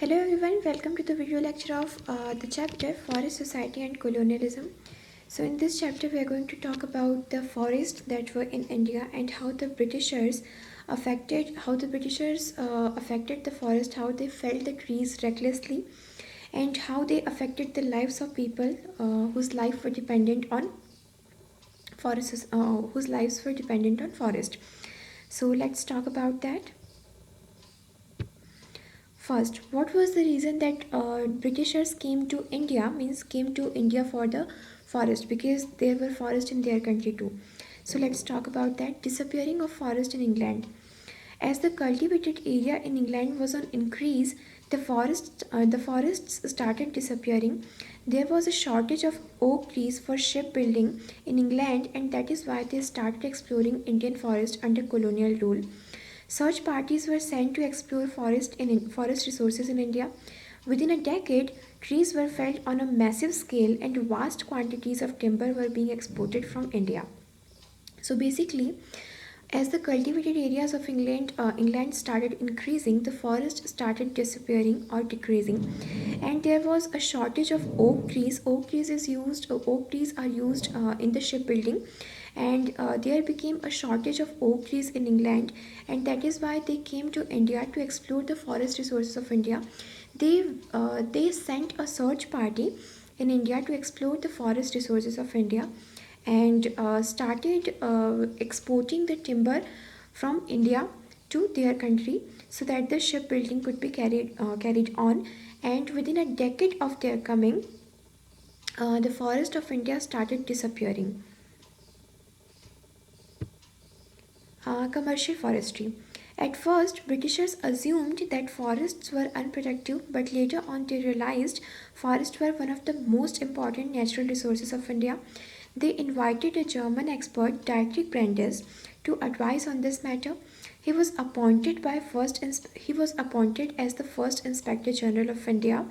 Hello everyone, welcome to the video lecture of the chapter Forest Society and Colonialism. So in this chapter we are going to talk about the forests that were in India and how the Britishers affected the forest, how they felled the trees recklessly, and how they affected the lives of people whose life were dependent on forest. So let's talk about that. First, what was the reason that Britishers came to India? Means came to India for the forest, because there were forests in their country too. So let's talk about that. Disappearing of forest in England. As the cultivated area in England was on increase, the forests started disappearing. There was a shortage of oak trees for shipbuilding in England, and that is why they started exploring Indian forest under colonial rule. Search parties were sent to explore forest resources in India. Within a decade, trees were felled on a massive scale and vast quantities of timber were being exported from India. So basically, as the cultivated areas of England started increasing, the forest started disappearing or decreasing, and there was a shortage of oak trees. Oak trees are used in the shipbuilding, and there became a shortage of oak trees in England, and that is why they came to India to explore the forest resources of India. They sent a search party in India to explore the forest resources of India and started exporting the timber from India to their country so that the shipbuilding could be carried on. And within a decade of their coming, the forest of India started disappearing. Commercial forestry. At first, Britishers assumed that forests were unproductive, but later on they realized forests were one of the most important natural resources of India. They invited a German expert, Dietrich Brandes, to advise on this matter. He was appointed as the first Inspector General of India.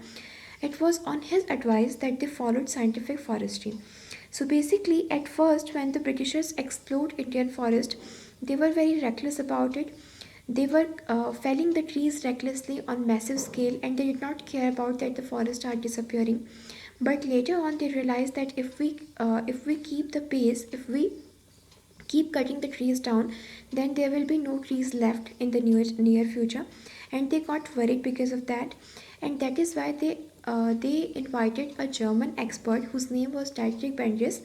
It was on his advice that they followed scientific forestry. So basically, at first, when the Britishers explored Indian forest, they were very reckless about it. They were felling the trees recklessly on massive scale, and they did not care about that the forests are disappearing. But later on, they realized that if we keep the pace, if we keep cutting the trees down, then there will be no trees left in the near future, and they got worried because of that. And that is why they invited a German expert whose name was Dietrich Brandes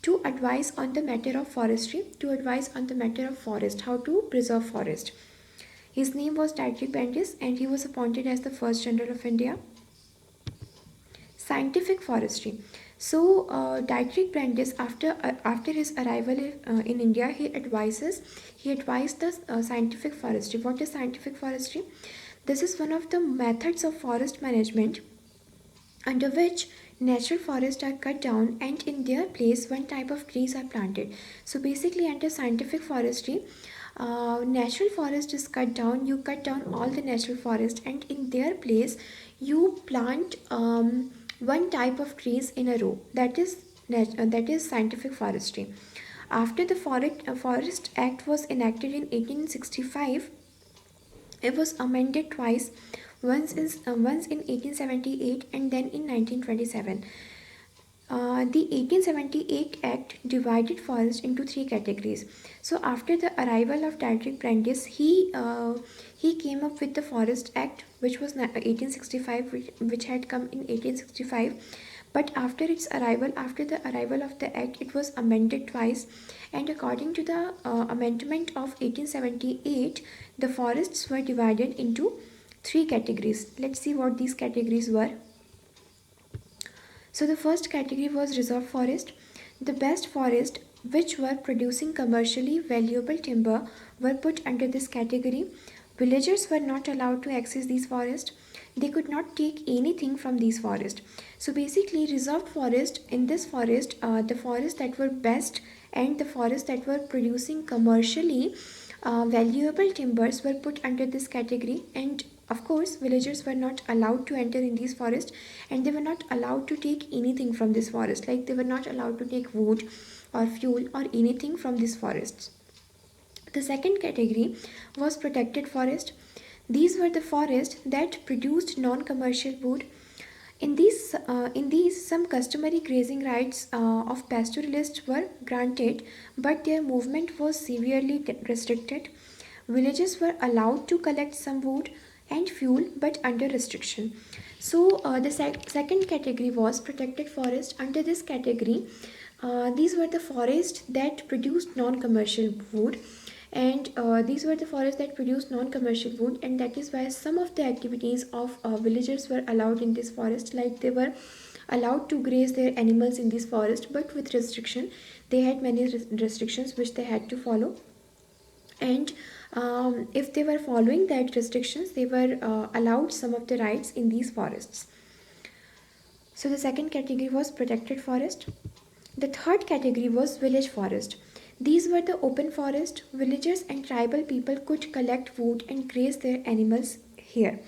to advise on the matter of forestry, to advise on the matter of forest, how to preserve forest. His name was Dietrich Brandes, and he was appointed as the first general of India. Scientific forestry. So Dietrich Brandes, after his arrival in India, he advised the scientific forestry. What is scientific forestry? This is one of the methods of forest management under which natural forests are cut down and in their place one type of trees are planted. So basically, under scientific forestry, natural forest is cut down. You cut down all the natural forest, and in their place you plant one type of trees in a row. That is scientific forestry. After the Forest Act was enacted in 1865, it was amended twice, once in 1878 and then in 1927. The 1878 Act divided forest into three categories. So after the arrival of Dietrich Brandes, he came up with the Forest Act, which was 1865, which had come in 1865. But after the arrival of the Act, it was amended twice, and according to the amendment of 1878, the forests were divided into three categories. Let's see what these categories were. So the first category was reserve forest. The best forest which were producing commercially valuable timber were put under this category. Villagers were not allowed to access these forests. They could not take anything from these forests. So basically, reserved forest, in this forest, the forests that were best and the forests that were producing commercially valuable timbers were put under this category. And of course, villagers were not allowed to enter in these forests, and they were not allowed to take anything from this forest. Like, they were not allowed to take wood or fuel or anything from these forests. The second category was protected forest. These were the forests that produced non-commercial wood. In these, some customary grazing rights of pastoralists were granted, but their movement was severely restricted. Villagers were allowed to collect some wood and fuel, but under restriction. So, the second category was protected forest. Under this category, these were the forests that produced non-commercial wood, and these were the forests that produced non-commercial wood, and that is why some of the activities of villagers were allowed in this forest, like they were allowed to graze their animals in this forest, but with restriction. They had many restrictions which they had to follow, and if they were following that restrictions, they were allowed some of the rights in these forests. So the second category was protected forest. The third category was village forest. These were the open forest. Villagers and tribal people could collect wood and graze their animals here.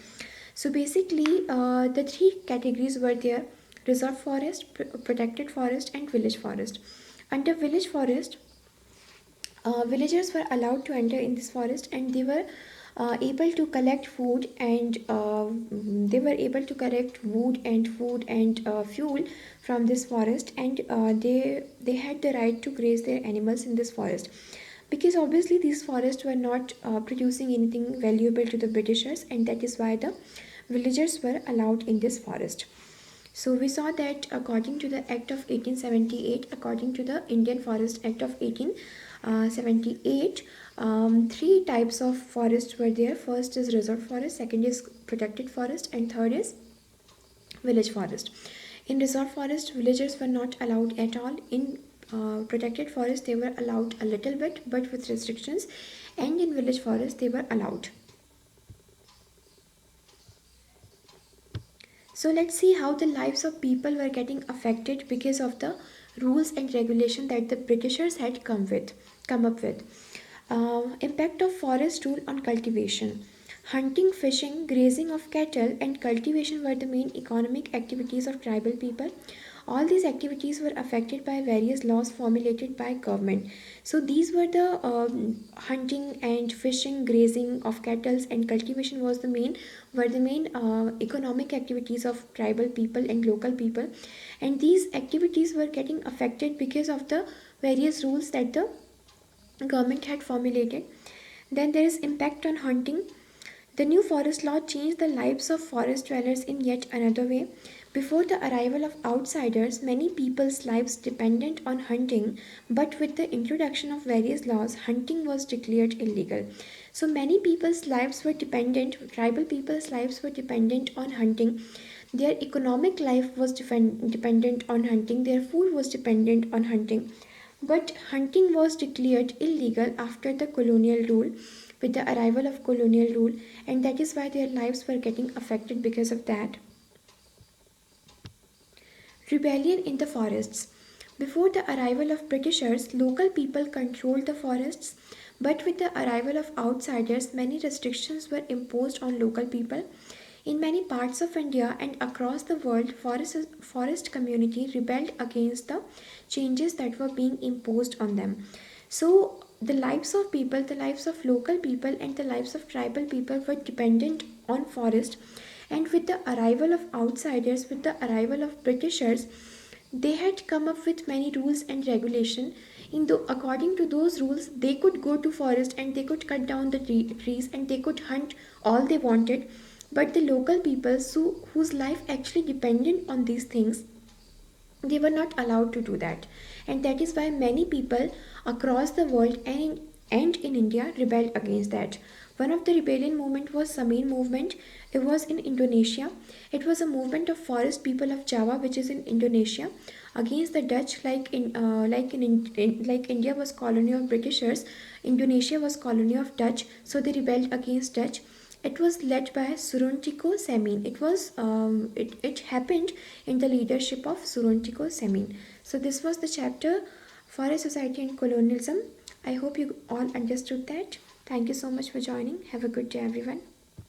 So basically, the three categories were there: reserve forest, protected forest, and village forest. Under village forest, villagers were allowed to enter in this forest, and they were able to collect food, and they were able to collect wood and food and fuel from this forest, and they had the right to graze their animals in this forest, because obviously these forests were not producing anything valuable to the Britishers, and that is why the villagers were allowed in this forest. So we saw that according to the Act of 1878, according to the Indian Forest Act of 1878, three types of forests were there. First is reserve forest, second is protected forest, and third is village forest. In reserve forest, villagers were not allowed at all. In protected forest, they were allowed a little bit, but with restrictions, and in village forest, they were allowed. So let's see how the lives of people were getting affected because of the rules and regulation that the Britishers had come up with. Impact of forest rule on cultivation. Hunting, fishing, grazing of cattle, and cultivation were the main economic activities of tribal people. All these activities were affected by various laws formulated by government. So these were the hunting and fishing, grazing of cattle, and cultivation were the main economic activities of tribal people and local people, and these activities were getting affected because of the various rules that the government had formulated. Then there is impact on hunting. The new forest law changed the lives of forest dwellers in yet another way. Before the arrival of outsiders, many people's lives depended on hunting, but with the introduction of various laws, hunting was declared illegal. So many people's lives were dependent, tribal people's lives were dependent on hunting. Their economic life was dependent on hunting, their food was dependent on hunting. But hunting was declared illegal after the colonial rule, with the arrival of colonial rule, and that is why their lives were getting affected because of that. Rebellion in the forests. Before the arrival of Britishers, local people controlled the forests, but with the arrival of outsiders, many restrictions were imposed on local people. In many parts of India and across the world, forest community rebelled against the changes that were being imposed on them. So the lives of people, the lives of local people, and the lives of tribal people were dependent on forest. And with the arrival of outsiders, with the arrival of Britishers, they had come up with many rules and regulation. According to those rules, they could go to forest and they could cut down the trees and they could hunt all they wanted. But the local people, whose life actually depended on these things, they were not allowed to do that, and that is why many people across the world and in India rebelled against that. One of the rebellion movement was Samin movement. It was in Indonesia. It was a movement of forest people of Java, which is in Indonesia, against the Dutch. Like India was colony of Britishers, Indonesia was colony of Dutch, so they rebelled against Dutch. It was led by Surontiko Semin. It happened in the leadership of Surontiko Semin. So this was the chapter Forest Society and Colonialism. I hope you all understood that. Thank you so much for joining. Have a good day, everyone.